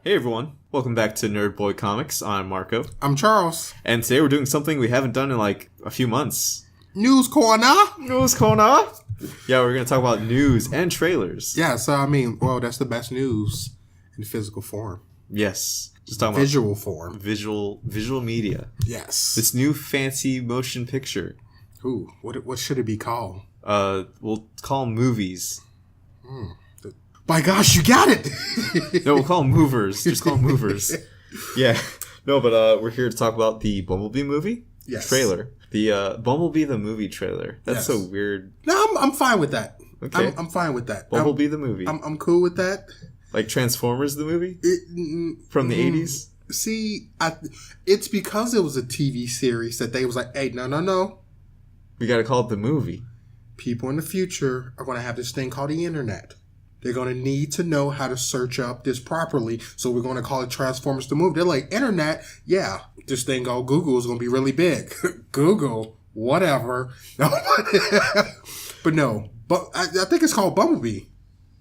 Hey everyone, welcome back to Nerd Boy Comics. I'm Marco. I'm Charles. And today we're doing something we haven't done in like a few months. News corner. News corner? Yeah, we're going to talk about news and trailers. Yeah, so that's the best news in physical form. Yes. Just talking visual about form. Visual media. Yes. This new fancy motion picture. Ooh, what should it be called? We'll call them movies. My gosh, you got it! No, we'll call them movers. Just call them movers. Yeah. No, but we're here to talk about the Bumblebee movie trailer. The Bumblebee the movie trailer. That's so weird. No, I'm fine with that. Okay. I'm fine with that. Bumblebee the movie. I'm cool with that. Like Transformers the movie? From the 80s? See, it's because it was a TV series that they was like, hey, no. We gotta call it the movie. People in the future are going to have this thing called the internet. They're going to need to know how to search up this properly. So we're going to call it Transformers the movie. They're like, internet, yeah, this thing called Google is going to be really big. Google, whatever. No. But no. But I think it's called Bumblebee.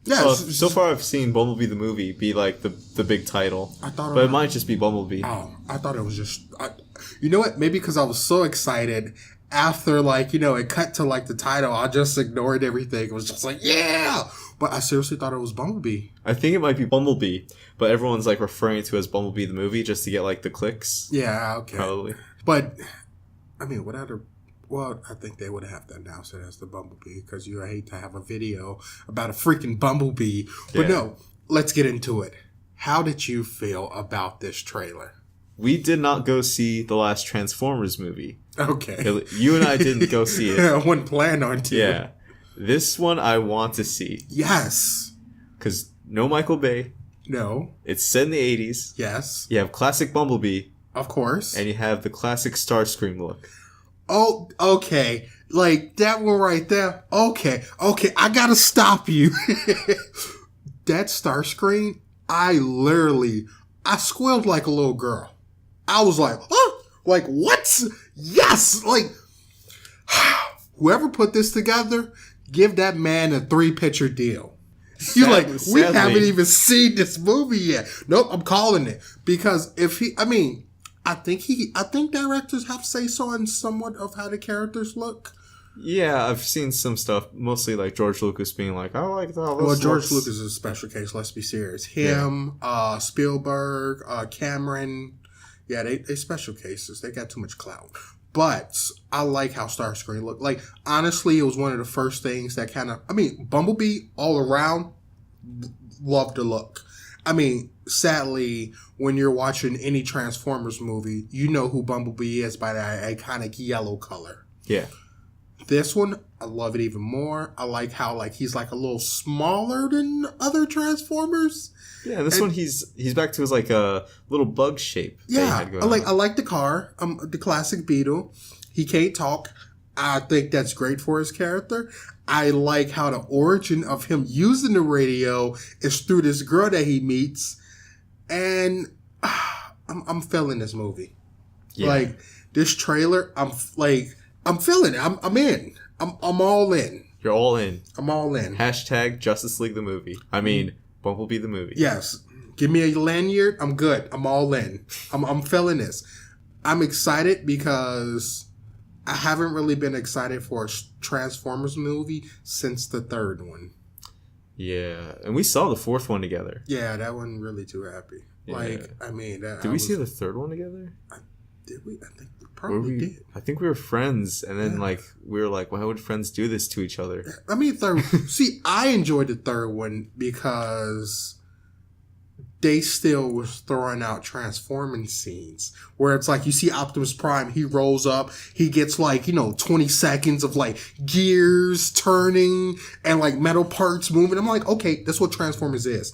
Yeah. So far I've seen Bumblebee the movie be like the big title. But it might just be Bumblebee. Oh, I thought it was just... you know what? Maybe because I was so excited... After, it cut to, the title, I just ignored everything. It was just like, yeah! But I seriously thought it was Bumblebee. I think it might be Bumblebee, but everyone's, referring to it as Bumblebee the movie just to get, the clicks. Yeah, okay. Probably. But, I think they would have to announce it as the Bumblebee, because you hate to have a video about a freaking Bumblebee. But no, let's get into it. How did you feel about this trailer? We did not go see the last Transformers movie. Okay. You and I didn't go see it. I wasn't planning on to. Yeah. This one I want to see. Yes. Because no Michael Bay. No. It's set in the 80s. Yes. You have classic Bumblebee. Of course. And you have the classic Starscream look. Oh, okay. That one right there. Okay. I gotta stop you. That Starscream, I squealed like a little girl. I was like, huh? What? Yes! Whoever put this together, give that man a 3-picture deal. You're we haven't even seen this movie yet. Nope, I'm calling it. Because I think directors have say-so on somewhat of how the characters look. Yeah, I've seen some stuff, mostly George Lucas being like, I like that. Well, George Lucas is a special case, let's be serious. Him, Spielberg, Cameron, yeah, they special cases. They got too much clout. But I like how Starscream looked. Honestly, it was one of the first things that Bumblebee all around, loved the look. Sadly, when you're watching any Transformers movie, you know who Bumblebee is by that iconic yellow color. Yeah. This one, I love it even more. I like how he's a little smaller than other Transformers. Yeah, one he's back to his a little bug shape. Yeah, I like the car, the classic Beetle. He can't talk. I think that's great for his character. I like how the origin of him using the radio is through this girl that he meets, and I'm feeling this movie. Yeah. This trailer, I'm feeling it. I'm in. I'm all in. You're all in. I'm all in. # Justice League the movie. Bumblebee the movie. Yes. Give me a lanyard. I'm good. I'm all in. I'm feeling this. I'm excited because I haven't really been excited for a Transformers movie since the third one. Yeah. And we saw the fourth one together. Yeah, that wasn't really too happy. Yeah. Did we see the third one together? Did we? I think we probably did. I think we were friends, and then we were like, why would friends do this to each other? See, I enjoyed the third one because they still was throwing out transforming scenes where it's you see Optimus Prime, he rolls up, he gets 20 seconds of gears turning and metal parts moving. I'm like, okay, that's what Transformers is.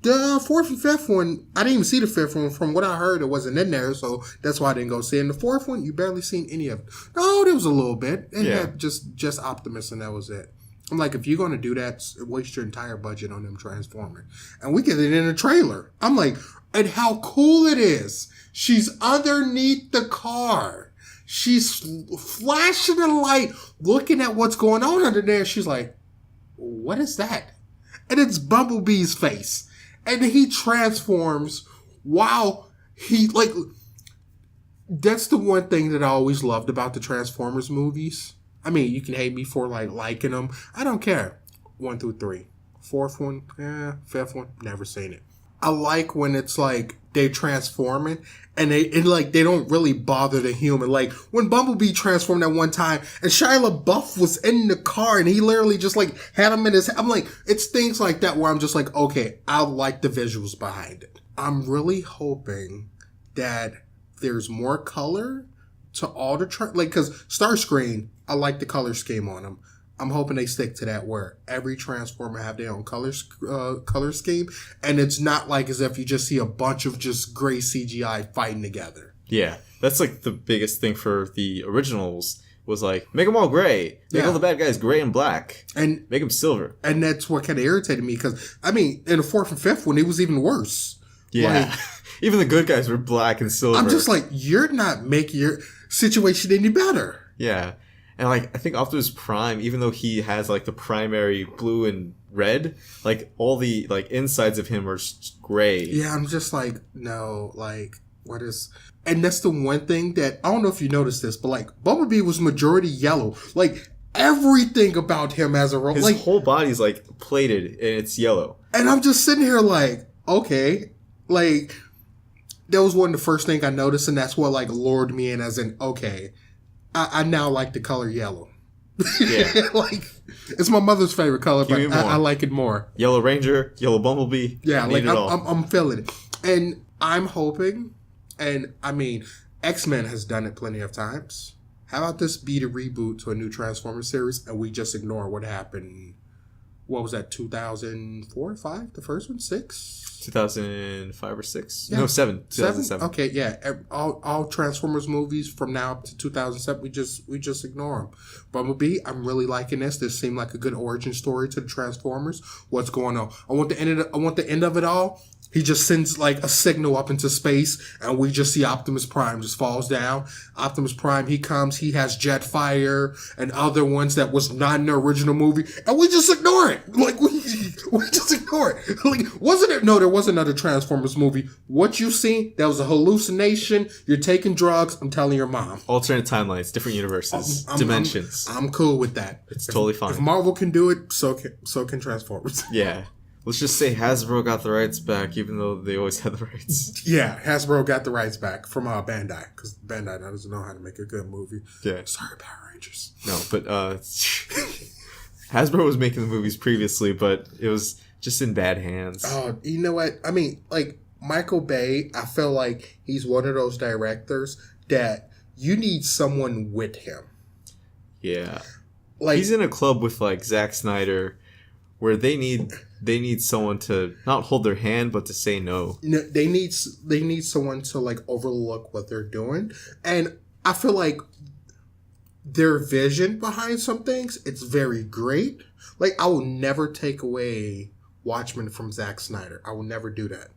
The fourth and fifth one, I didn't even see the fifth one. From what I heard, it wasn't in there, so that's why I didn't go see it. And the fourth one, you barely seen any of it. No, there was a little bit. It had just Optimus, and that was it. I'm like, if you're going to do that, waste your entire budget on them Transformers. And we get it in a trailer. I'm like, and how cool it is. She's underneath the car. She's flashing the light, looking at what's going on under there. She's like, what is that? And it's Bumblebee's face. And he transforms while he, like, that's the one thing that I always loved about the Transformers movies. I mean, you can hate me for, like, liking them. I don't care. 1 through 3. Fourth one, fifth one, never seen it. I like when it's like they transforming and they don't really bother the human. Like when Bumblebee transformed at one time and Shia LaBeouf was in the car and he literally just like had him in his. I'm like, it's things like that where I'm just like, okay, I like the visuals behind it. I'm really hoping that there's more color to all the because Starscream, I like the color scheme on them. I'm hoping they stick to that where every Transformer have their own color scheme. And it's not like as if you just see a bunch of just gray CGI fighting together. Yeah. That's like the biggest thing for the originals was like, make them all gray. Make all the bad guys gray and black. And make them silver. And that's what kind of irritated me because, I mean, in the fourth and fifth one, it was even worse. Yeah. Like, even the good guys were black and silver. I'm just like, you're not making your situation any better. Yeah. And, like, I think Optimus Prime, even though he has, like, the primary blue and red, like, all the, like, insides of him are gray. Yeah, I'm just like, no, like, what is... And that's the one thing that... I don't know if you noticed this, but, like, Bumblebee was majority yellow. Like, everything about him as a... His whole body's, like, plated, and it's yellow. And I'm just sitting here like, okay. Like, that was one of the first things I noticed, and that's what, like, lured me in as in, okay... I now like the color yellow. Yeah. Like, it's my mother's favorite color, but I like it more. Yellow Ranger, Yellow Bumblebee. Yeah, like, I'm feeling it. And I'm hoping, and I mean, X-Men has done it plenty of times. How about this be the reboot to a new Transformers series, and we just ignore what happened, what was that, 2004, 5? The first one? 6? 2005 or 6? Yeah. No, 7. 2007. Okay, yeah. All Transformers movies from now up to 2007, we just ignore them. Bumblebee, I'm really liking this. This seemed like a good origin story to the Transformers. What's going on? I want the end of it all. He just sends like a signal up into space and we just see Optimus Prime just falls down. Optimus Prime, he comes, he has Jetfire and other ones that was not in the original movie and we just ignore it. Like we just ignore it. Like wasn't it? No, there was another Transformers movie. What you see, that was a hallucination. You're taking drugs. I'm telling your mom. Alternate timelines, different universes, dimensions. I'm cool with that. It's totally fine. If Marvel can do it, so can Transformers. Yeah. Let's just say Hasbro got the rights back, even though they always had the rights. Yeah, Hasbro got the rights back from Bandai, because Bandai doesn't know how to make a good movie. Yeah. Sorry, Power Rangers. No, but Hasbro was making the movies previously, but it was just in bad hands. Oh, you know what? I mean, like, Michael Bay, I feel like he's one of those directors that you need someone with him. Yeah. Like, he's in a club with, like, Zack Snyder, where they need someone to not hold their hand, but to say no. No, they need someone to like overlook what they're doing, and I feel like their vision behind some things, it's very great. Like I will never take away Watchmen from Zack Snyder. I will never do that.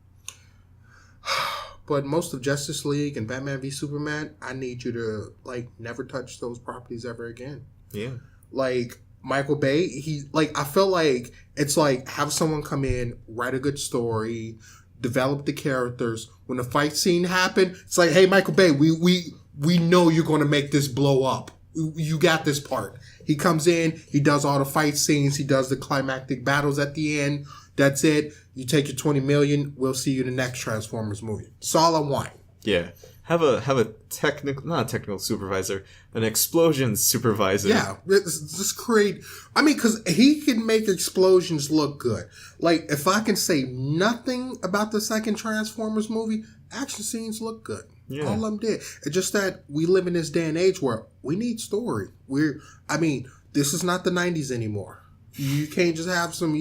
But most of Justice League and Batman v Superman, I need you to like never touch those properties ever again. Yeah, like. Michael Bay, I feel like it's like have someone come in, write a good story, develop the characters. When the fight scene happen, it's like, hey, Michael Bay, we know you're going to make this blow up. You got this part. He comes in, he does all the fight scenes, he does the climactic battles at the end. That's it. You take your $20 million. We'll see you in the next Transformers movie. That's all I want. Yeah. Have a technical, not a technical supervisor, an explosions supervisor. Yeah, just create. I mean, because he can make explosions look good. Like, if I can say nothing about the second Transformers movie, action scenes look good. Yeah. All of them did. It's just that we live in this day and age where we need story. This is not the 90s anymore. You can't just have some,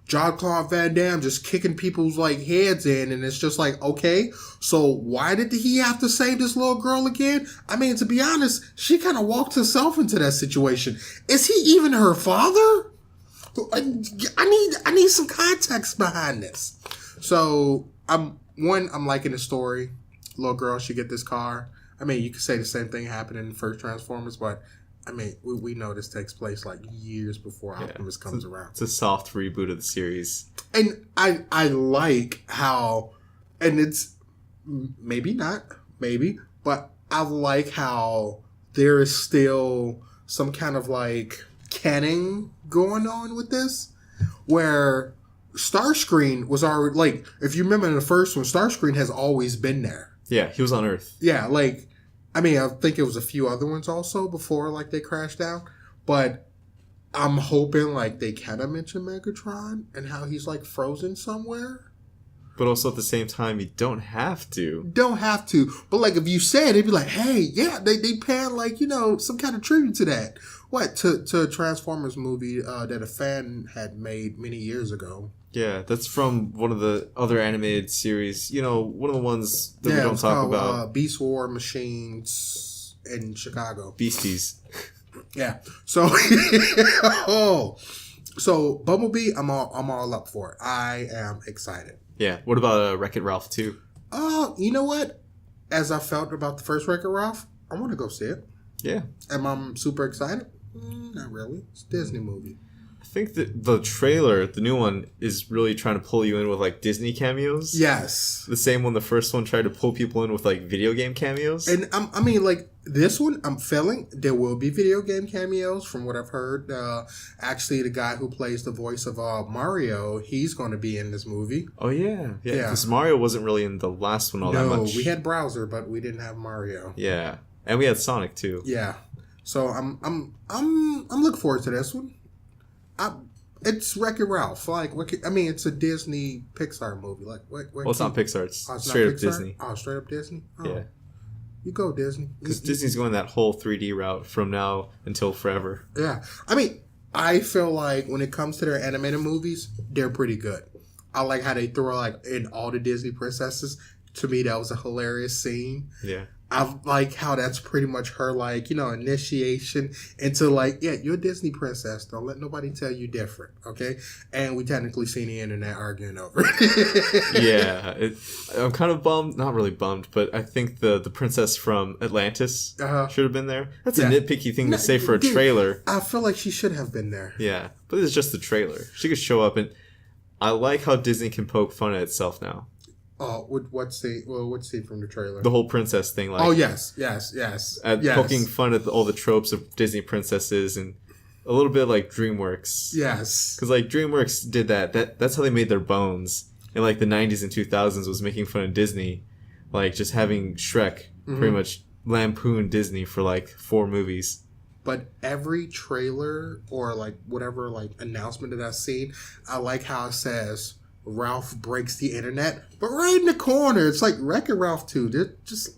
Jean-Claude Van Damme just kicking people's like heads in, and it's just like, okay, so why did he have to save this little girl again? I mean, to be honest, she kind of walked herself into that situation. Is he even her father? I need some context behind this. So I'm liking the story. Little girl should get this car. I mean, you could say the same thing happened in the first Transformers, but I mean, we know this takes place like years before Optimus comes around. It's a soft reboot of the series. And I like how, and it's maybe not, but I like how there is still some kind of like canon going on with this, where Starscream was already, like, if you remember in the first one, Starscream has always been there. Yeah, he was on Earth. Yeah, like, I mean, I think it was a few other ones also before, like, they crashed down. But I'm hoping, like, they kind of mention Megatron and how he's, like, frozen somewhere. But also at the same time, you don't have to. Don't have to. But, like, if you said, it'd be like, hey, yeah, they pan, like, you know, some kind of tribute to that. What? To a Transformers movie that a fan had made many years ago. Yeah, that's from one of the other animated series. You know, one of the ones that we don't talk about. Beast War Machines in Chicago. Beasties. Yeah. So, so Bumblebee, I'm all up for it. I am excited. Yeah. What about Wreck-It Ralph 2? You know what? As I felt about the first Wreck-It Ralph, I want to go see it. Yeah. Am I super excited? Not really. It's a Disney movie. I think that the trailer, the new one, is really trying to pull you in with, like, Disney cameos. Yes. The same one the first one tried to pull people in with, like, video game cameos. And, I mean, like, this one, I'm feeling there will be video game cameos from what I've heard. Actually, the guy who plays the voice of Mario, he's going to be in this movie. Oh, yeah. Yeah, because Mario wasn't really in the last one that much. No, we had Bowser, but we didn't have Mario. Yeah. And we had Sonic, too. Yeah. So I'm looking forward to this one. It's Wreck-It Ralph. Like, I mean, it's a Disney Pixar movie. Like, well, it's not Pixar. It's straight up Disney. Oh, straight up Disney. Oh. Yeah. You go Disney. Because Disney's going that whole 3D route from now until forever. Yeah, I mean, I feel like when it comes to their animated movies, they're pretty good. I like how they throw like in all the Disney princesses. To me, that was a hilarious scene. Yeah. I like how that's pretty much her, like, you know, initiation into, like, yeah, you're a Disney princess. Don't let nobody tell you different, okay? And we technically seen the internet arguing over it. Yeah. I'm kind of bummed. Not really bummed, but I think the princess from Atlantis should have been there. That's a nitpicky thing to say for a trailer. I feel like she should have been there. Yeah. But it's just the trailer. She could show up, and I like how Disney can poke fun at itself now. Oh, what's scene from the trailer? The whole princess thing. Like, oh, yes. Poking fun at all the tropes of Disney princesses and a little bit like DreamWorks. Yes. Because like DreamWorks did that. That's how they made their bones in like the 90s and 2000s, was making fun of Disney. Like just having Shrek pretty much lampoon Disney for like 4 movies. But every trailer or like whatever like announcement that I've seen, I like how it says Ralph breaks the internet, but right in the corner, it's like Wreck-It Ralph 2. This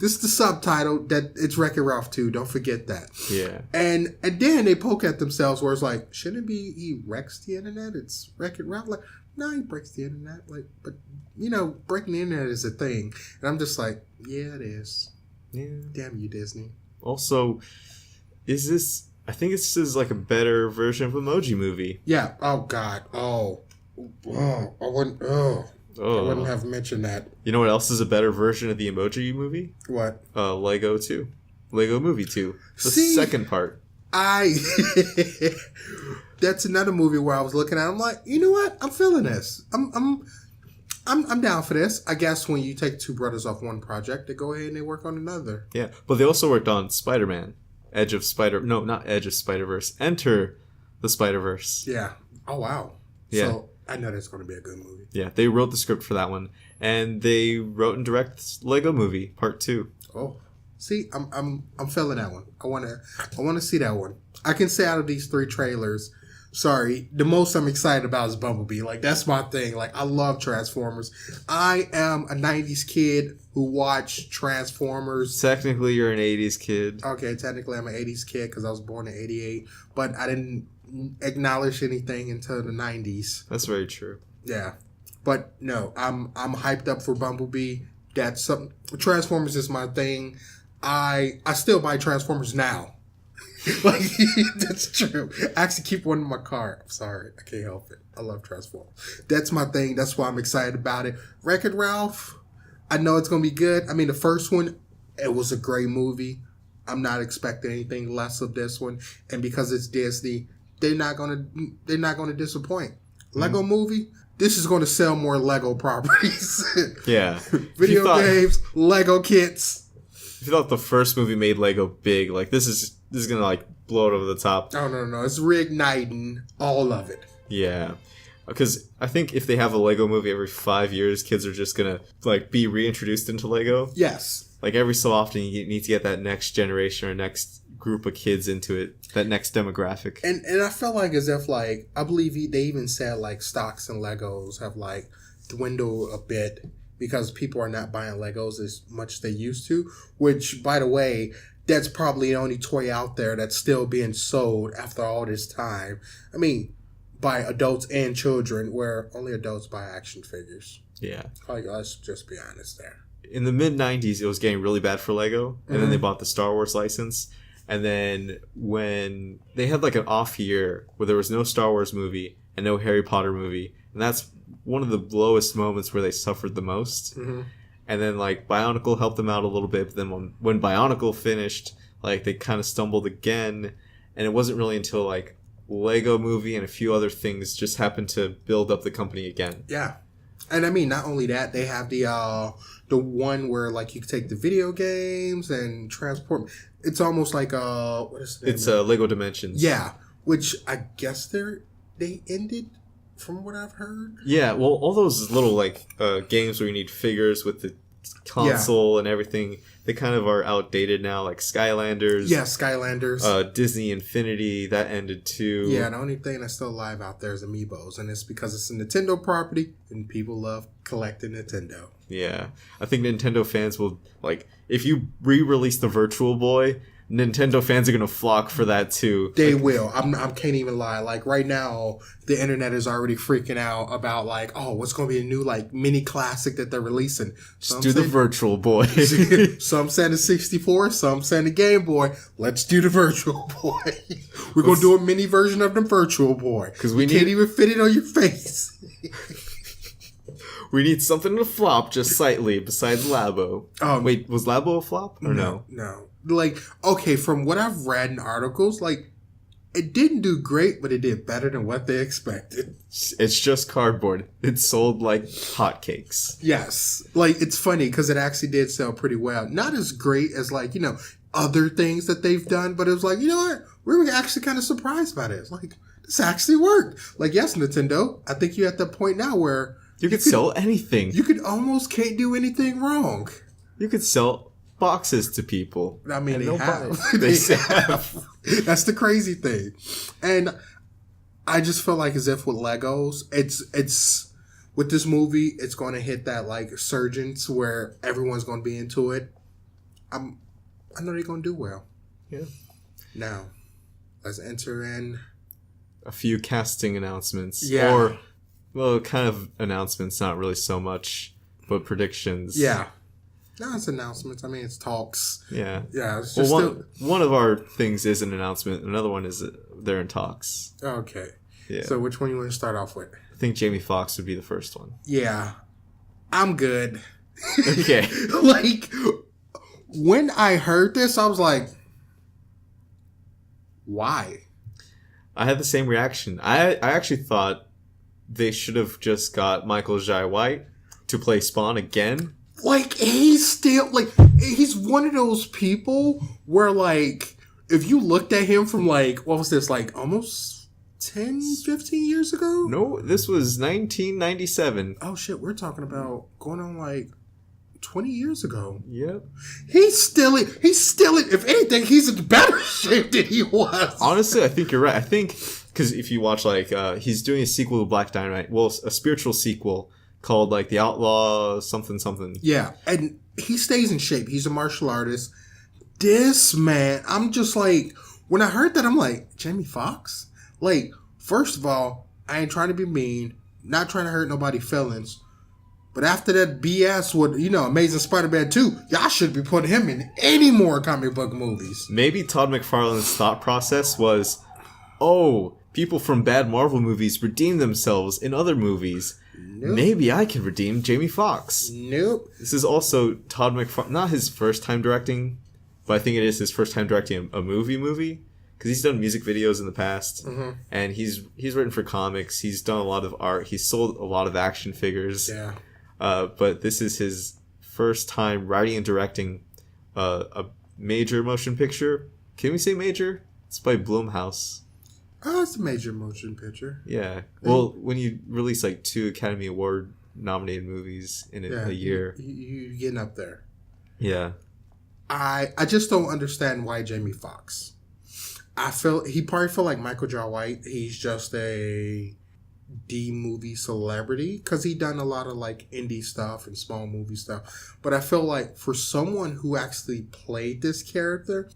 is the subtitle that it's Wreck-It Ralph 2. Don't forget that. Yeah. And then they poke at themselves where it's like, shouldn't it be he wrecks the internet? It's Wreck-It Ralph. Like, no, he breaks the internet. Like, but you know, breaking the internet is a thing. And I'm just like, yeah, it is. Yeah. Damn you, Disney. Also, I think this is like a better version of Emoji Movie. Yeah. Oh God. I wouldn't have mentioned that. You know what else is a better version of the Emoji Movie? What? Lego 2. Lego Movie 2. The second part. That's another movie where I was looking at it, I'm like, you know what? I'm feeling this. I'm down for this. I guess when you take 2 brothers off one project, they go ahead and they work on another. Yeah, but they also worked on Spider-Man. Not Edge of Spider-Verse. Enter the Spider-Verse. Yeah. Oh, wow. Yeah. So I know that's going to be a good movie. Yeah, they wrote the script for that one, and they wrote and directed Lego Movie Part 2. Oh, see, I'm feeling that one. I want to see that one. I can say out of these 3 trailers, sorry, the most I'm excited about is Bumblebee. Like, that's my thing. Like, I love Transformers. I am a 90s kid who watched Transformers. Technically, you're an 80s kid. Okay, technically I'm an 80s kid because I was born in 88, but I didn't acknowledge anything until the 90s. That's very true. Yeah. But no, I'm hyped up for Bumblebee. That's something. Transformers is my thing. I still buy Transformers now. Like, that's true. I actually keep one in my car. I'm sorry. I can't help it. I love Transformers. That's my thing. That's why I'm excited about it. Wreck-It Ralph, I know it's going to be good. I mean, the first one, it was a great movie. I'm not expecting anything less of this one, and because it's Disney, they're not gonna disappoint. Lego movie. This is going to sell more Lego properties. Yeah. Video games, Lego kits. If you thought the first movie made Lego big, like this is gonna like blow it over the top. Oh no, it's reigniting all of it. Yeah. Because I think if they have a Lego movie every 5 years, kids are just gonna like be reintroduced into Lego. Yes. Like every so often, you need to get that next generation or next group of kids into it, that next demographic. And I felt like as if like I believe they even said like stocks and Legos have like dwindled a bit because people are not buying Legos as much as they used to. Which, by the way, that's probably the only toy out there that's still being sold after all this time. I mean, by adults and children, where only adults buy action figures. Yeah. Like, let's just be honest there. In the mid-90s, it was getting really bad for Lego. And then they bought the Star Wars license. And then when they had like an off year where there was no Star Wars movie and no Harry Potter movie. And that's one of the lowest moments where they suffered the most. Mm-hmm. And then like Bionicle helped them out a little bit. But then when Bionicle finished, like they kind of stumbled again. And it wasn't really until like Lego movie and a few other things just happened to build up the company again. Yeah. And I mean, not only that, they have the one where like you can take the video games and transport. It's almost like what is it? It's Lego Dimensions. Yeah, which I guess they ended from what I've heard. Yeah, well, all those little like games where you need figures with the console and everything, they kind of are outdated now. Like Skylanders. Yeah, Skylanders. Disney Infinity, that ended too. Yeah, the only thing that's still alive out there is Amiibos, and it's because it's a Nintendo property and people love collecting Nintendo. Yeah, I think Nintendo fans will like if you re-release the Virtual Boy, Nintendo fans are gonna flock for that too. They will. I can't even lie. Like right now, the internet is already freaking out about like, oh, what's gonna be a new like mini classic that they're releasing? Just do the Virtual Boy. Some saying the 64, some saying the Game Boy. Let's do the Virtual Boy. We're gonna do a mini version of the Virtual Boy because we can't even fit it on your face. We need something to flop just slightly besides Labo. Wait, was Labo a flop or no? No. Like, okay, from what I've read in articles, like, it didn't do great, but it did better than what they expected. It's just cardboard. It sold like hotcakes. Yes. Like, it's funny because it actually did sell pretty well. Not as great as, like, you know, other things that they've done, but it was like, you know what? We were actually kind of surprised by this. Like, this actually worked. Like, yes, Nintendo, I think you're at that point now where you could sell anything. You could almost can't do anything wrong. You could sell boxes to people. I mean, they have. They have. That's the crazy thing. And I just feel like as if with Legos, it's with this movie, it's going to hit that like surgence where everyone's going to be into it. I know they're going to do well. Yeah. Now, let's enter in a few casting announcements. Yeah. Or, well, kind of announcements, not really so much, but predictions. Yeah. No, it's announcements. I mean, it's talks. Yeah. Yeah. It's just one of our things is an announcement. Another one is they're in talks. Okay. Yeah. So which one you want to start off with? I think Jamie Foxx would be the first one. Yeah. I'm good. Okay. Like, when I heard this, I was like, why? I had the same reaction. I actually thought they should have just got Michael Jai White to play Spawn again. Like, he's one of those people where, like, if you looked at him from, like, what was this, like, almost 10, 15 years ago? No, this was 1997. Oh, shit, we're talking about going on, like, 20 years ago. Yep. He's still, if anything, he's in better shape than he was. Honestly, I think you're right. I think, because if you watch, like, he's doing a sequel to Black Dynamite. Well, a spiritual sequel called, like, The Outlaw something. Yeah, and he stays in shape. He's a martial artist. This man, I'm just like, when I heard that, I'm like, Jamie Foxx? Like, first of all, I ain't trying to be mean, not trying to hurt nobody's feelings, but after that BS with, you know, Amazing Spider-Man 2, y'all should be putting him in any more comic book movies. Maybe Todd McFarlane's thought process was, oh, people from bad Marvel movies redeem themselves in other movies. Nope. Maybe I can redeem Jamie Foxx. Nope. This is also Todd McFarlane, not his first time directing but I think it is his first time directing a movie. Because he's done music videos in the past, and he's written for comics. He's done a lot of art. He's sold a lot of action figures. Yeah. But this is his first time writing and directing a major motion picture. Can we say major? It's by Blumhouse. Oh, it's a major motion picture. Yeah. Well, when you release like 2 Academy Award nominated movies in a year, you're getting up there. Yeah. I just don't understand why Jamie Foxx. He probably feel like Michael Jai White. He's just a D-movie celebrity because he done a lot of like indie stuff and small movie stuff. But I feel like for someone who actually played this character,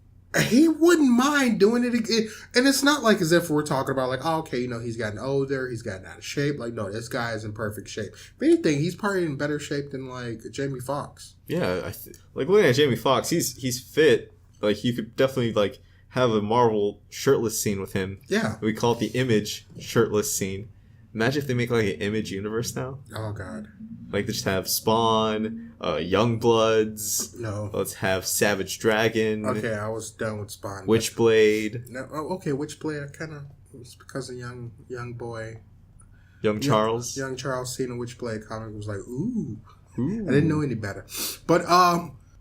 he wouldn't mind doing it again. And it's not like as if we're talking about like, oh, okay, he's gotten older, he's gotten out of shape. Like, no, this guy is in perfect shape. If anything, he's probably in better shape than like Jamie Foxx. Yeah, like looking at Jamie Foxx, he's fit. Like you could definitely like have a Marvel shirtless scene with him. Yeah. We call it the Image shirtless scene. Imagine if they make like an Image universe now. Oh, God. Like they just have Spawn, Youngbloods. No. Let's have Savage Dragon. Okay, I was done with Spawn. Witchblade. No, okay, Witchblade, I kind of... It's because of young boy... Young Charles. Young Charles seeing a Witchblade comic was like, ooh. I didn't know any better. But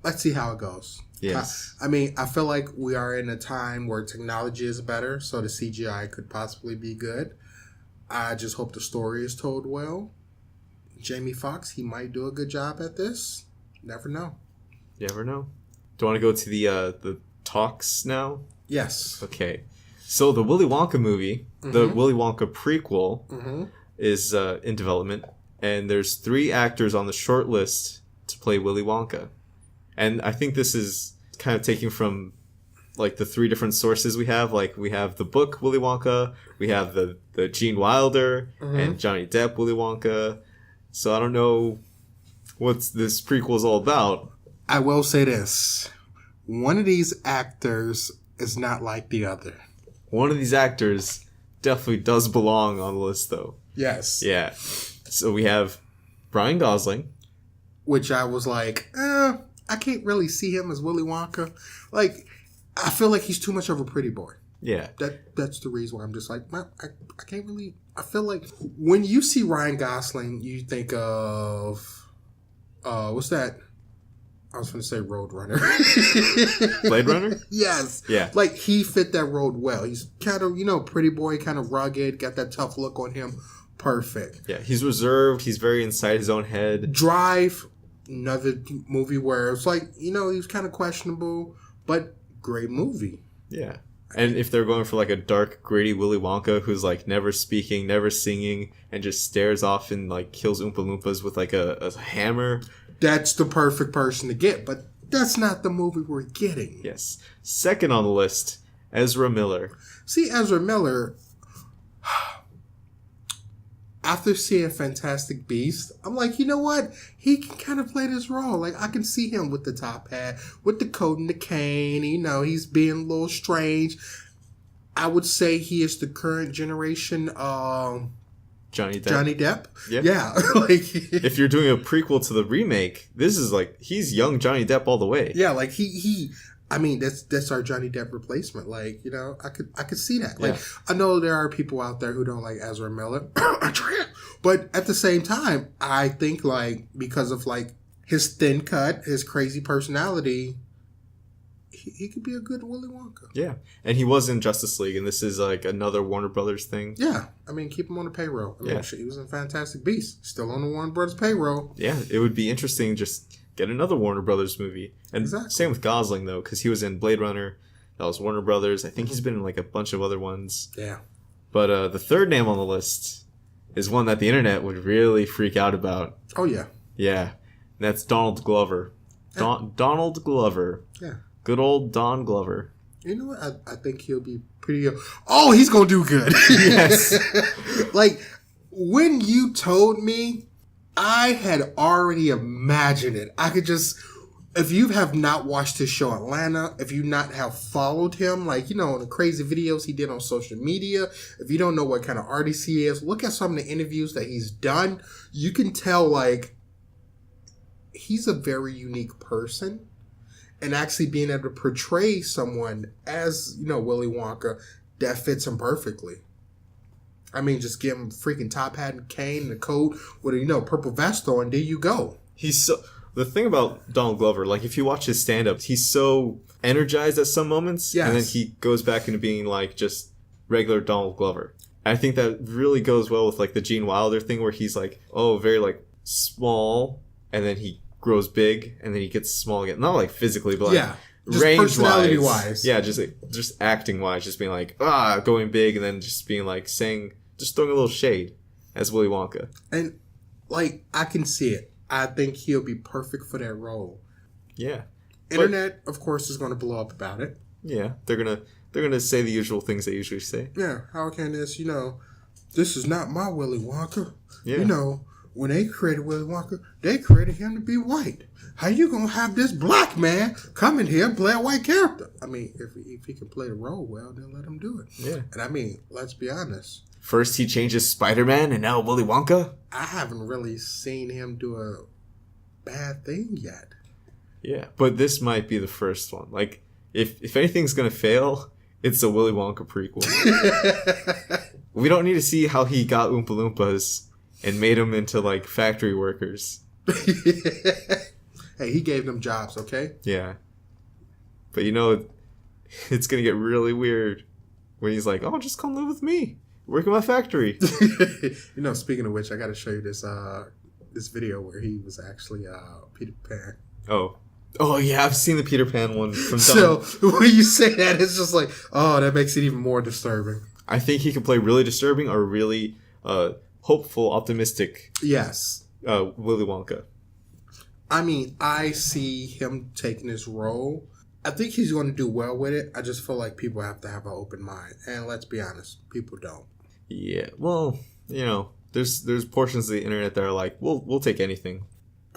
let's see how it goes. Yes. I mean, I feel like we are in a time where technology is better, so the CGI could possibly be good. I just hope the story is told well. Jamie Foxx, he might do a good job at this. Never know. You never know. Do you want to go to the talks now? Yes. Okay. So the Willy Wonka movie, the Willy Wonka prequel, is in development, and there's 3 actors on the short list to play Willy Wonka. And I think this is kind of taken from like the 3 different sources we have. Like we have the book Willy Wonka, we have the Gene Wilder and Johnny Depp Willy Wonka. So I don't know what this prequel is all about. I will say this. One of these actors is not like the other. One of these actors definitely does belong on the list though. Yes. Yeah. So we have Ryan Gosling. Which I was like, I can't really see him as Willy Wonka. Like, I feel like he's too much of a pretty boy. Yeah. That's the reason why I'm just like, I can't really... I feel like when you see Ryan Gosling, you think of... what's that? I was going to say Roadrunner. Blade Runner? Yes. Yeah. Like, he fit that role well. He's kind of, pretty boy, kind of rugged, got that tough look on him. Perfect. Yeah, he's reserved. He's very inside his own head. Drive, another movie where it's like, he was kind of questionable, but great movie. Yeah. And if they're going for like a dark, gritty Willy Wonka who's like never speaking, never singing, and just stares off and like kills Oompa Loompas with like a hammer. That's the perfect person to get, but that's not the movie we're getting. Yes. Second on the list, Ezra Miller. See, Ezra Miller, after seeing Fantastic Beasts, I'm like, you know what? He can kind of play this role. Like, I can see him with the top hat, with the coat and the cane. He's being a little strange. I would say he is the current generation Johnny Depp. Johnny Depp? Yep. Yeah. Like, if you're doing a prequel to the remake, this is like, he's young Johnny Depp all the way. Yeah, like that's our Johnny Depp replacement. Like, I could see that. Like, I know there are people out there who don't like Ezra Miller, but at the same time, I think like because of like his thin cut, his crazy personality, he could be a good Willy Wonka. Yeah, and he was in Justice League, and this is like another Warner Brothers thing. Yeah, I mean, keep him on the payroll. I mean, he was in Fantastic Beasts, still on the Warner Brothers payroll. Yeah, it would be interesting just get another Warner Brothers movie. And same with Gosling, though, because he was in Blade Runner. That was Warner Brothers. I think he's been in like a bunch of other ones. Yeah. But the third name on the list is one that the internet would really freak out about. Oh, yeah. Yeah. And that's Donald Glover. Yeah. Donald Glover. Yeah. Good old Don Glover. You know what? I think he'll be pretty good. Oh, he's going to do good. Yes. Like, when you told me, I had already imagined it. I could just, if you have not watched his show Atlanta, if you not have followed him, like, the crazy videos he did on social media, if you don't know what kind of artist he is, look at some of the interviews that he's done. You can tell, like, he's a very unique person. and actually being able to portray someone as, Willy Wonka, that fits him perfectly. I mean, just give him freaking top hat and cane and a coat with a, purple vest on, there you go. The thing about Donald Glover, like if you watch his stand-ups, he's so energized at some moments, yes. and then he goes back into being like just regular Donald Glover. I think that really goes well with like the Gene Wilder thing where he's like, very like small, and then he grows big, and then he gets small again. Not like physically, but like just personality-wise. Yeah, just acting-wise, just being like, going big, and then just being like just throwing a little shade as Willy Wonka. And like, I can see it. I think he'll be perfect for that role. Yeah. Internet, of course, is going to blow up about it. Yeah, they're gonna say the usual things they usually say. Yeah, how can this, this is not my Willy Wonka. Yeah. When they created Willy Wonka, they created him to be white. How you gonna have this black man come in here and play a white character? I mean, if he can play the role well, then let him do it. Yeah. And I mean, let's be honest. First he changes Spider-Man, and now Willy Wonka? I haven't really seen him do a bad thing yet. Yeah, but this might be the first one. Like, if anything's gonna fail, it's a Willy Wonka prequel. We don't need to see how he got Oompa Loompas and made them into, like, factory workers. Hey, he gave them jobs, okay? Yeah. But it's gonna get really weird when he's like, just come live with me. Work in my factory. Speaking of which, I got to show you this video where he was actually Peter Pan. Oh yeah, I've seen the Peter Pan one from So when you say that, it's just like, that makes it even more disturbing. I think he can play really disturbing or really hopeful, optimistic. Yes. Willy Wonka. I mean, I see him taking this role. I think he's going to do well with it. I just feel like people have to have an open mind, and let's be honest, people don't. Yeah, well, there's portions of the internet that are like, we'll take anything.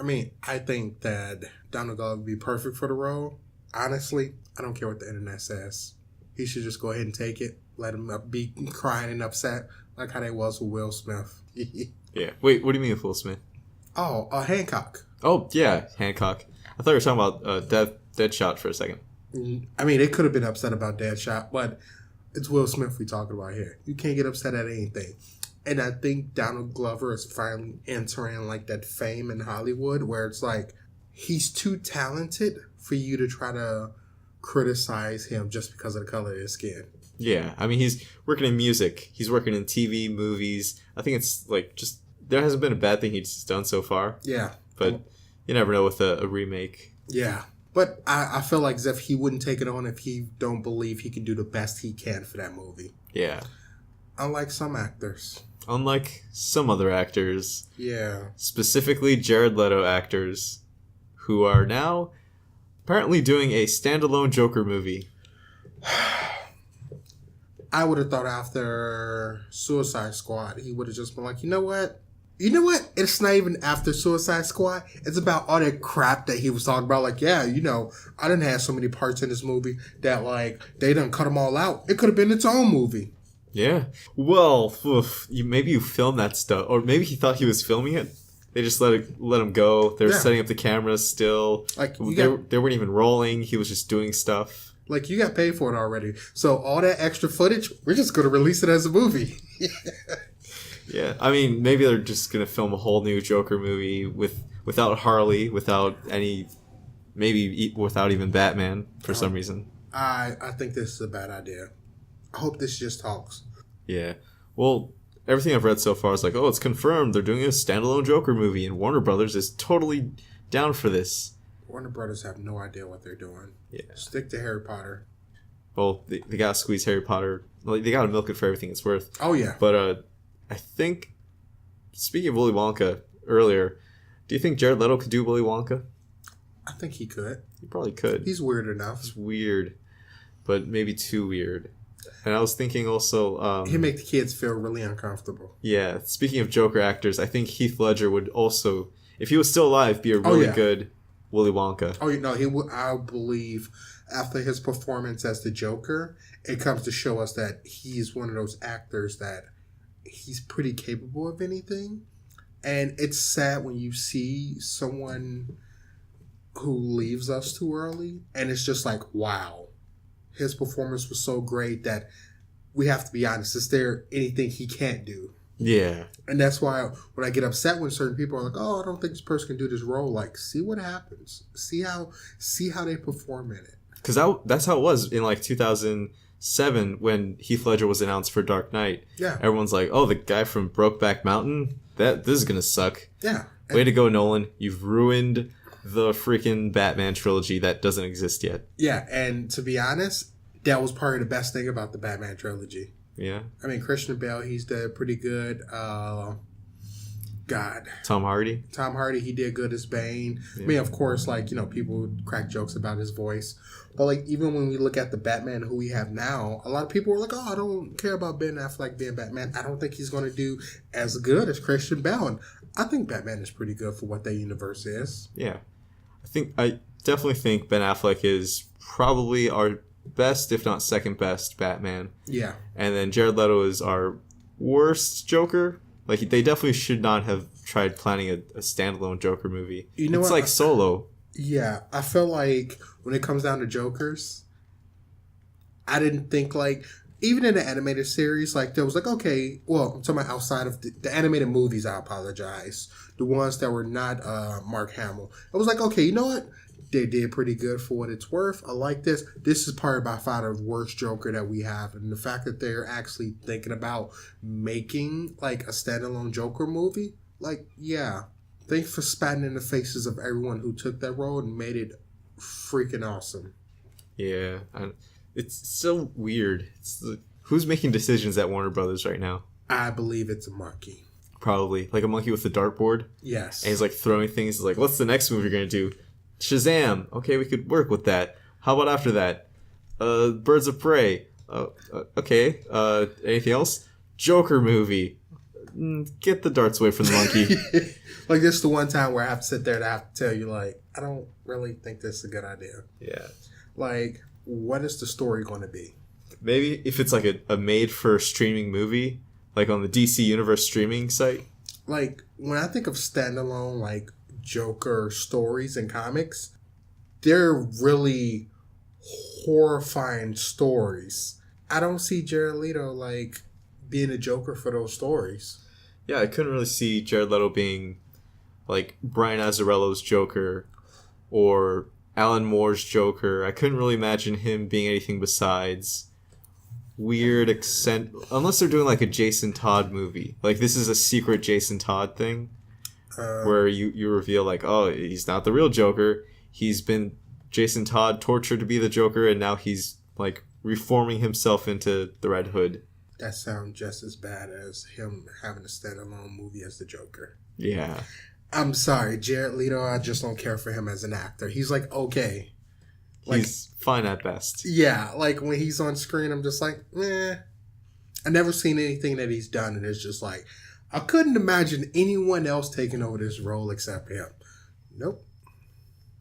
I mean, I think that Donald Glover would be perfect for the role. Honestly, I don't care what the internet says. He should just go ahead and take it. Let him be crying and upset, like how they was with Will Smith. Yeah. Wait, what do you mean with Will Smith? Oh, Hancock. Oh, yeah, Hancock. I thought you were talking about Deadshot for a second. I mean, they could have been upset about Deadshot, but it's Will Smith we talking about here. You can't get upset at anything. And I think Donald Glover is finally entering like that fame in Hollywood where it's like he's too talented for you to try to criticize him just because of the color of his skin. Yeah, I mean, he's working in music. He's working in TV, movies. I think it's like just there hasn't been a bad thing he's done so far. Yeah. But you never know with a remake. Yeah. But I feel like as if he wouldn't take it on if he don't believe he can do the best he can for that movie. Yeah. Unlike some actors. Unlike some other actors. Yeah. Specifically Jared Leto actors who are now apparently doing a standalone Joker movie. I would have thought after Suicide Squad, he would have just been like, you know what? It's not even after Suicide Squad. It's about all that crap that he was talking about. Like, yeah, I didn't have so many parts in this movie that, like, they done cut them all out. It could have been its own movie. Yeah. Well, maybe you filmed that stuff. Or maybe he thought he was filming it. They just let him go. They were setting up the cameras still. Like they weren't even rolling. He was just doing stuff. Like, you got paid for it already. So all that extra footage, we're just going to release it as a movie. Yeah, I mean, maybe they're just going to film a whole new Joker movie without Harley, without even Batman for some reason. I think this is a bad idea. I hope this just talks. Yeah. Well, everything I've read so far is like, it's confirmed they're doing a standalone Joker movie, and Warner Brothers is totally down for this. Warner Brothers have no idea what they're doing. Yeah. Stick to Harry Potter. Well, they got to squeeze Harry Potter. Like, they got to milk it for everything it's worth. Oh, yeah. But I think, speaking of Willy Wonka earlier, do you think Jared Leto could do Willy Wonka? I think he could. He probably could. He's weird enough. He's weird, but maybe too weird. And I was thinking also... he'd make the kids feel really uncomfortable. Yeah. Speaking of Joker actors, I think Heath Ledger would also, if he was still alive, be a really good Willy Wonka. Oh, he would. I believe after his performance as the Joker, it comes to show us that he's one of those actors that he's pretty capable of anything. And it's sad when you see someone who leaves us too early, and it's just like, wow, his performance was so great that we have to be honest. Is there anything he can't do? Yeah. And that's why when I get upset when certain people are like, "Oh, I don't think this person can do this role," like, see what happens, see how they perform in it. Because that's how it was in like 2007 when Heath Ledger was announced for Dark Knight. Yeah, everyone's like, "Oh, the guy from Brokeback Mountain, this is gonna suck." Yeah, way to go, Nolan! You've ruined the freaking Batman trilogy that doesn't exist yet. Yeah, and to be honest, that was probably the best thing about the Batman trilogy. Yeah. I mean, Christian Bale, he's did pretty good. Tom Hardy, he did good as Bane. Yeah. I mean, of course, like, you know, people crack jokes about his voice. But, like, even when we look at the Batman who we have now, a lot of people are like, "Oh, I don't care about Ben Affleck being Batman. I don't think he's going to do as good as Christian Bale." And I think Batman is pretty good for what that universe is. Yeah. I definitely think Ben Affleck is probably our best, if not second best, Batman. Yeah. And then Jared Leto is our worst Joker. Like, they definitely should not have tried planning a standalone Joker movie. You know it's what? like Solo. Yeah. I feel like when it comes down to Jokers, I didn't think, like, even in the animated series, like, there was like, okay, well, I'm talking about outside of the animated movies, I apologize. The ones that were not Mark Hamill. I was like, okay, you know what? They did pretty good for what it's worth. I like this. This is probably by far the worst Joker that we have. And the fact that they're actually thinking about making, like, a standalone Joker movie, like, yeah. Thanks for spatting in the faces of everyone who took that role and made it freaking awesome. Yeah. It's so weird. Who's making decisions at Warner Brothers right now? I believe it's a monkey. Probably. Like a monkey with a dartboard? Yes. And he's, like, throwing things. He's like, what's the next movie you're going to do? Shazam. Okay, we could work with that. How about after that? Birds of Prey. Okay. Anything else? Joker movie. Get the darts away from the monkey. Like, this is the one time where I have to sit there and I have to tell you, like, I don't really think this is a good idea. Yeah. Like, what is the story going to be? Maybe if it's like a made-for-streaming movie, like on the DC Universe streaming site. Like, when I think of standalone, like, Joker stories and comics, they're really horrifying stories. I don't see Jared Leto, like, being a Joker for those stories. Yeah, I couldn't really see Jared Leto being, like, Brian Azzarello's Joker or Alan Moore's Joker. I couldn't really imagine him being anything besides weird unless they're doing, like, a Jason Todd movie. Like, this is a secret Jason Todd thing. Where you reveal, like, oh, he's not the real Joker. He's been Jason Todd tortured to be the Joker, and now he's, like, reforming himself into the Red Hood. That sounds just as bad as him having a standalone movie as the Joker. Yeah. I'm sorry, Jared Leto, I just don't care for him as an actor. He's, like, okay. Like, he's fine at best. Yeah, like, when he's on screen, I'm just like, eh. I've never seen anything that he's done, and it's just like, I couldn't imagine anyone else taking over this role except him. Nope.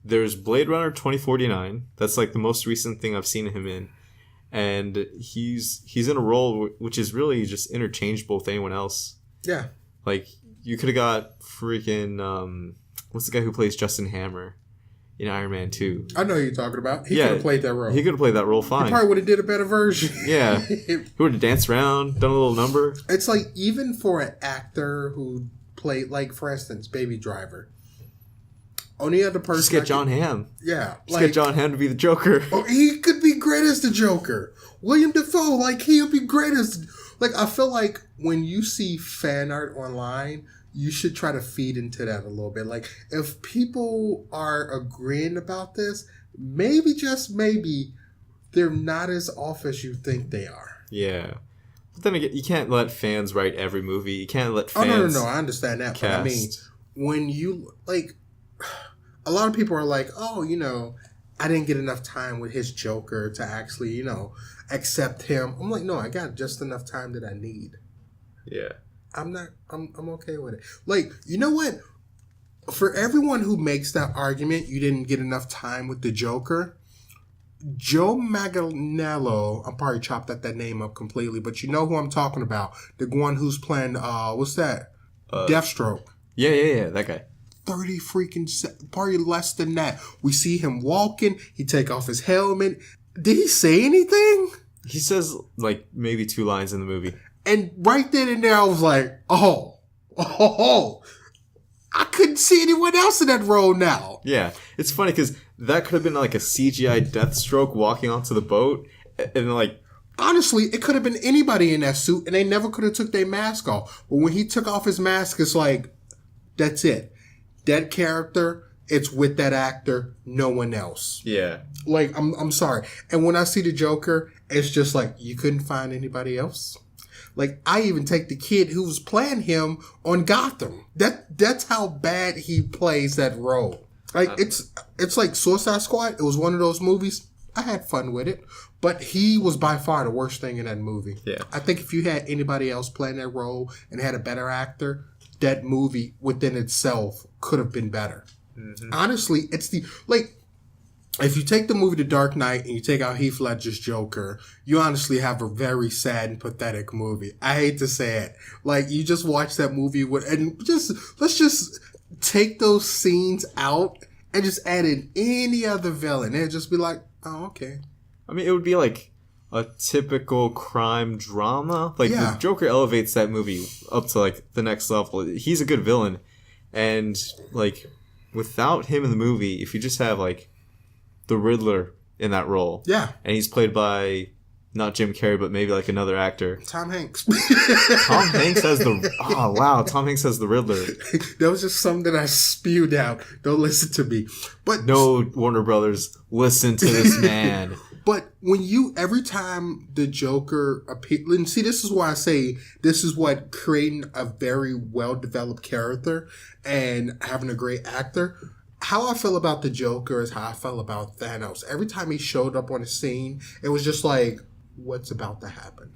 There's Blade Runner 2049. That's like the most recent thing I've seen him in. And he's in a role which is really just interchangeable with anyone else. Yeah. Like, you could have got freaking, what's the guy who plays Justin Hammer in Iron Man 2? I know who you're talking about. He could have played that role. He could have played that role fine. He probably would have did a better version. Yeah. He would have danced around, done a little number. It's like, even for an actor who played, like, for instance, Baby Driver. Only other person. Just get John Hamm. Yeah. Just get John Hamm to be the Joker. Oh, he could be great as the Joker. William Dafoe, like, he'll be great as... Like, I feel like when you see fan art online, you should try to feed into that a little bit. Like, if people are agreeing about this, maybe, just maybe, they're not as off as you think they are. Yeah. But then again, you can't let fans write every movie. You can't let fans... Oh, no, I understand that. Cast. But I mean, when you, like... A lot of people are like, oh, you know, I didn't get enough time with his Joker to actually, you know, accept him. I'm like, no, I got just enough time that I need. Yeah. I'm okay with it. Like, you know what? For everyone who makes that argument, you didn't get enough time with the Joker, Joe Manganiello, I'm probably chopped that name up completely, but you know who I'm talking about. The one who's playing, what's that? Deathstroke. Yeah, that guy. 30 freaking probably less than that. We see him walking. He take off his helmet. Did he say anything? He says like maybe 2 lines in the movie. And right then and there, I was like, oh. I couldn't see anyone else in that role now. Yeah. It's funny because that could have been like a CGI Deathstroke walking onto the boat. And like... Honestly, it could have been anybody in that suit and they never could have took their mask off. But when he took off his mask, it's like, that's it. That character, it's with that actor, no one else. Yeah. Like, I'm sorry. And when I see the Joker, it's just like, you couldn't find anybody else? Like, I even take the kid who was playing him on Gotham. That's how bad he plays that role. Like, it's like Suicide Squad. It was one of those movies. I had fun with it. But he was by far the worst thing in that movie. Yeah. I think if you had anybody else playing that role and had a better actor, that movie within itself could have been better. Mm-hmm. Honestly, it's if you take the movie The Dark Knight and you take out Heath Ledger's Joker, you honestly have a very sad and pathetic movie. I hate to say it. Like, you just watch that movie let's just take those scenes out and just add in any other villain. It'd just be like, oh, okay. I mean, it would be like a typical crime drama. Like, the Joker elevates that movie up to, like, the next level. He's a good villain. And, like, without him in the movie, if you just have, like, the Riddler in that role. Yeah. And he's played by, not Jim Carrey, but maybe, like, another actor. Tom Hanks. Tom Hanks has Tom Hanks has the Riddler. That was just something that I spewed out. Don't listen to me. But no, Warner Brothers, listen to this man. But every time the Joker appears, and see, this is why I say this is what creating a very well-developed character and having a great actor. How I feel about the Joker is how I felt about Thanos. Every time he showed up on the scene, it was just like, what's about to happen?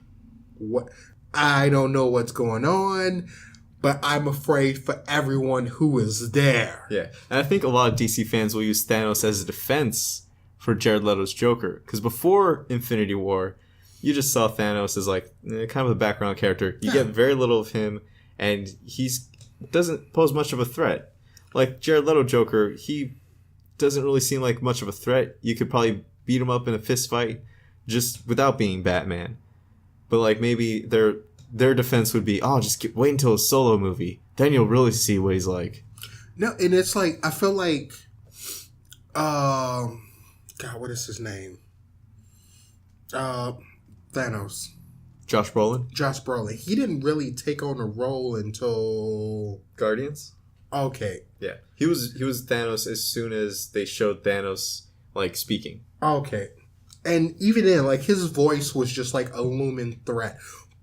I don't know what's going on, but I'm afraid for everyone who is there. Yeah, and I think a lot of DC fans will use Thanos as a defense for Jared Leto's Joker. Because before Infinity War, you just saw Thanos as like kind of a background character. You get very little of him, and he doesn't pose much of a threat. Like Jared Leto Joker, he doesn't really seem like much of a threat. You could probably beat him up in a fist fight just without being Batman. But like maybe their defense would be, wait until a solo movie. Then you'll really see what he's like. No, and it's like, I feel like, God, what is his name? Thanos. Josh Brolin. He didn't really take on a role until Guardians. Okay. Yeah. He was Thanos as soon as they showed Thanos like speaking. Okay. And even then, like his voice was just like a looming threat.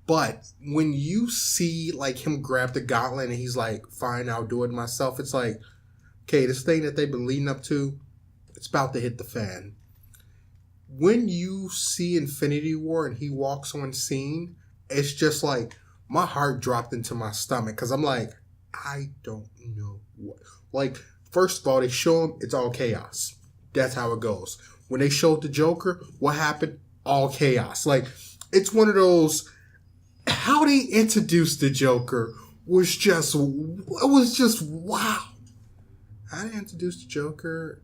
But when you see like him grab the gauntlet and he's like, fine, I'll do it myself, it's like, okay, this thing that they've been leading up to, it's about to hit the fan. When you see Infinity War and he walks on scene, it's just like my heart dropped into my stomach because I'm like, I don't know what. Like, first of all, they show him it's all chaos. That's how it goes. When they showed the Joker, what happened? All chaos. Like, it's one of those. How they introduced the Joker was just wow. How they introduced the Joker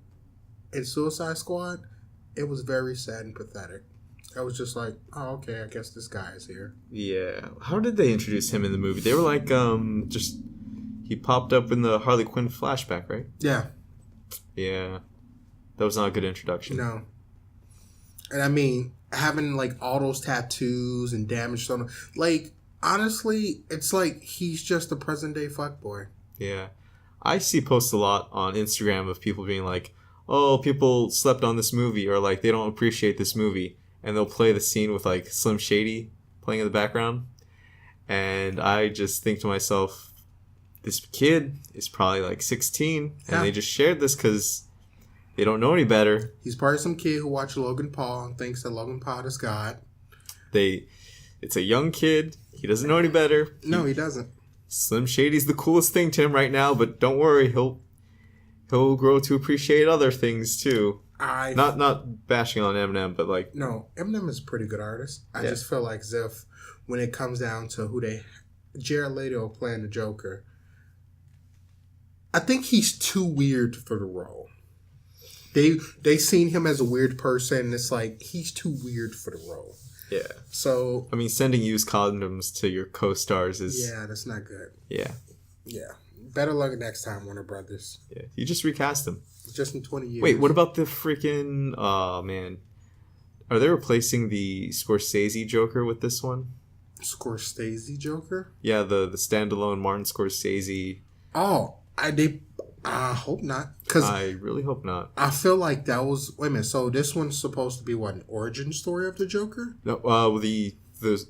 in Suicide Squad, it was very sad and pathetic. I was just like, oh, okay, I guess this guy is here. Yeah. How did they introduce him in the movie? They were like, he popped up in the Harley Quinn flashback, right? Yeah. Yeah. That was not a good introduction. No. And I mean, having like all those tattoos and damage on him, like, honestly, it's like he's just a present day fuckboy. Yeah. I see posts a lot on Instagram of people being like, oh, people slept on this movie, or like they don't appreciate this movie, and they'll play the scene with like Slim Shady playing in the background, and I just think to myself, this kid is probably like 16, and they just shared this because they don't know any better. He's probably some kid who watched Logan Paul and thinks that Logan Paul is God. It's a young kid. He doesn't know any better. No, he doesn't. Slim Shady's the coolest thing to him right now, but don't worry, he'll grow to appreciate other things too. Not bashing on Eminem, but like, no, Eminem is a pretty good artist. I just feel like as if when it comes down to Jared Leto playing the Joker, I think he's too weird for the role. They seen him as a weird person, and it's like he's too weird for the role. Yeah. So I mean, sending used condoms to your co-stars is that's not good. Yeah. Yeah. Better luck next time, Warner Brothers. Yeah. You just recast him. Just in 20 years. Wait, what about the freaking man? Are they replacing the Scorsese Joker with this one? Scorsese Joker? Yeah, the standalone Martin Scorsese. Oh, I hope not. Cause I really hope not. I feel like that was... Wait a minute. So this one's supposed to be what? An origin story of the Joker? No, the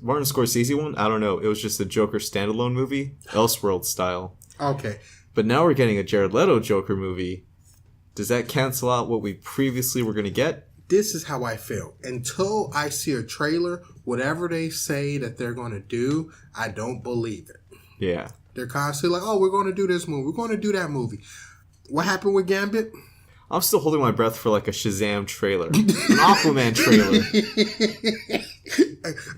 Martin Scorsese one, I don't know. It was just a Joker standalone movie, Elseworld style. Okay. But now we're getting a Jared Leto Joker movie. Does that cancel out what we previously were going to get? This is how I feel. Until I see a trailer, whatever they say that they're going to do, I don't believe it. Yeah. They're constantly like, oh, we're going to do this movie. We're going to do that movie. What happened with Gambit? I'm still holding my breath for like a Shazam trailer. An Aquaman trailer.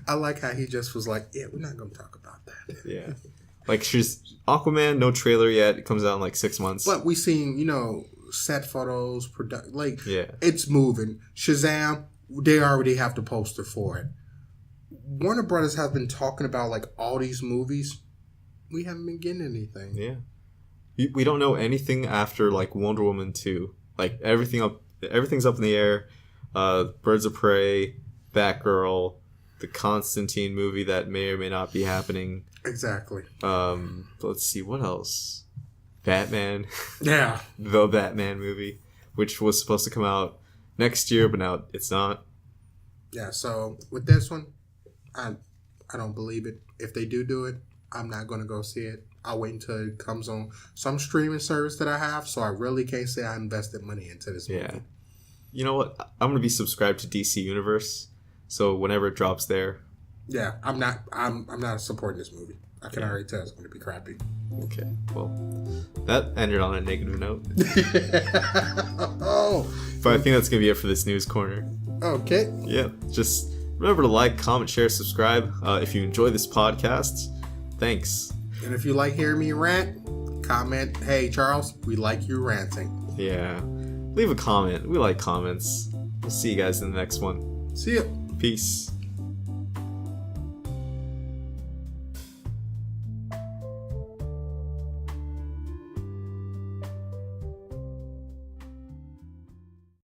I like how he just was like, yeah, we're not going to talk about that. Yeah. Like, Aquaman, no trailer yet. It comes out in like 6 months. But we seen, set photos, yeah. It's moving. Shazam, they already have the poster for it. Warner Brothers has been talking about like all these movies. We haven't been getting anything. Yeah. We don't know anything after like Wonder Woman 2. Like everything's up in the air. Birds of Prey, Batgirl, the Constantine movie that may or may not be happening. Exactly. Let's see, what else? Batman. Yeah. The Batman movie, which was supposed to come out next year, but now it's not. Yeah, so with this one, I don't believe it. If they do it, I'm not going to go see it. I'll wait until it comes on some streaming service that I have, so I really can't say I invested money into this movie. Yeah. You know what? I'm going to be subscribed to DC Universe, so whenever it drops there. Yeah, I'm not supporting this movie. I can already tell it's going to be crappy. Okay, well, that ended on a negative note. Oh. But I think that's going to be it for this news corner. Okay. Yeah, just remember to like, comment, share, subscribe. If you enjoy this podcast, thanks. And if you like hearing me rant, comment, hey, Charles, we like you ranting. Yeah. Leave a comment. We like comments. We'll see you guys in the next one. See ya. Peace.